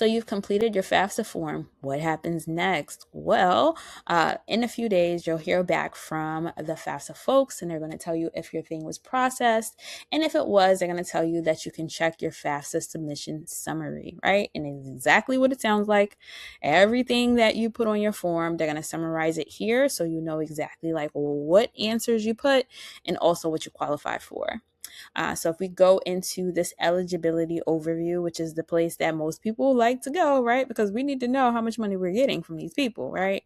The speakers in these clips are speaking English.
So you've completed your FAFSA form. What happens next? Well, in a few days, you'll hear back from the FAFSA folks, and they're going to tell you if your thing was processed. And if it was, they're going to tell you that you can check your FAFSA submission summary, right? And it's exactly what it sounds like. Everything that you put on your form, they're going to summarize it here so you know exactly like what answers you put and also what you qualify for. So if we go into this eligibility overview, which is the place that most people like to go, right? Because we need to know how much money we're getting from these people, right?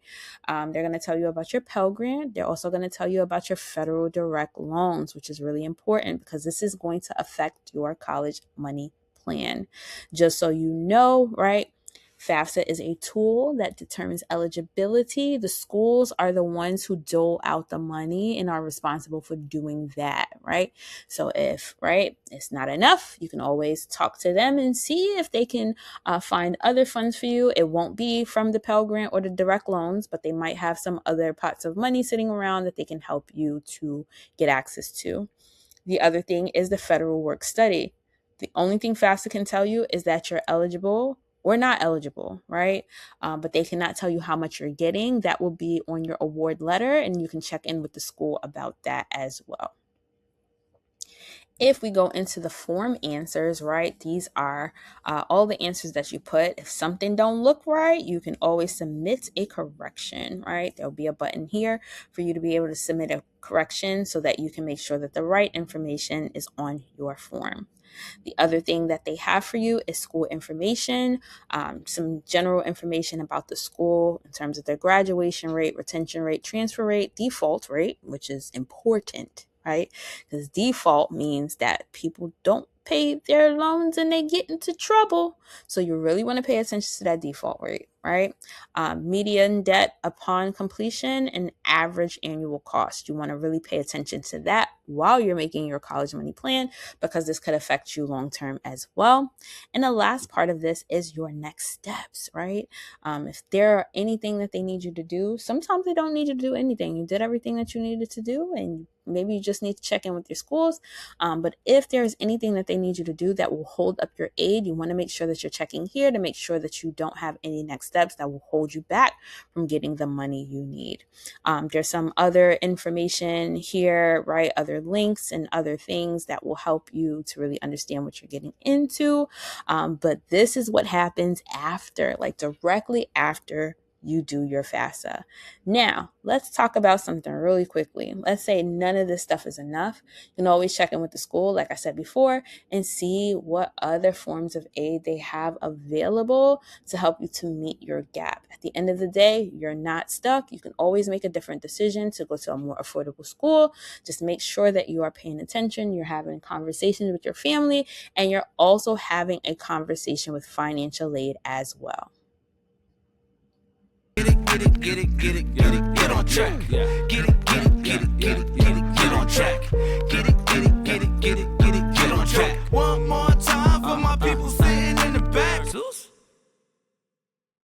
They're going to tell you about your Pell Grant. They're also going to tell you about your federal direct loans, which is really important because this is going to affect your college money plan. Just so you know, right? FAFSA is a tool that determines eligibility. The schools are the ones who dole out the money and are responsible for doing that, right? So if, right, it's not enough, you can always talk to them and see if they can find other funds for you. It won't be from the Pell Grant or the direct loans, but they might have some other pots of money sitting around that they can help you to get access to. The other thing is the federal work study. The only thing FAFSA can tell you is that you're eligible or not eligible, right? But they cannot tell you how much you're getting. That will be on your award letter, and you can check in with the school about that as well. If we go into the form answers, right, these are all the answers that you put. If something don't look right, you can always submit a correction, right? There'll be a button here for you to be able to submit a correction so that you can make sure that the right information is on your form. The other thing that they have for you is school information, some general information about the school in terms of their graduation rate, retention rate, transfer rate, default rate, which is important, right? Because default means that people don't pay their loans and they get into trouble. So you really want to pay attention to that default rate, right? Median debt upon completion and average annual cost. You want to really pay attention to that while you're making your college money plan because this could affect you long-term as well. And the last part of this is your next steps, right? If there are anything that they need you to do, sometimes they don't need you to do anything. You did everything that you needed to do, and maybe you just need to check in with your schools. But if there's anything that they need you to do that will hold up your aid, you want to make sure that you're checking here to make sure that you don't have any next steps that will hold you back from getting the money you need. There's some other information here, right? Other links and other things that will help you to really understand what you're getting into. But this is what happens after, like directly after you do your FAFSA. Now, let's talk about something really quickly. Let's say none of this stuff is enough. You can always check in with the school, like I said before, and see what other forms of aid they have available to help you to meet your gap. At the end of the day, you're not stuck. You can always make a different decision to go to a more affordable school. Just make sure that you are paying attention, you're having conversations with your family, and you're also having a conversation with financial aid as well. Get on track. Get on track.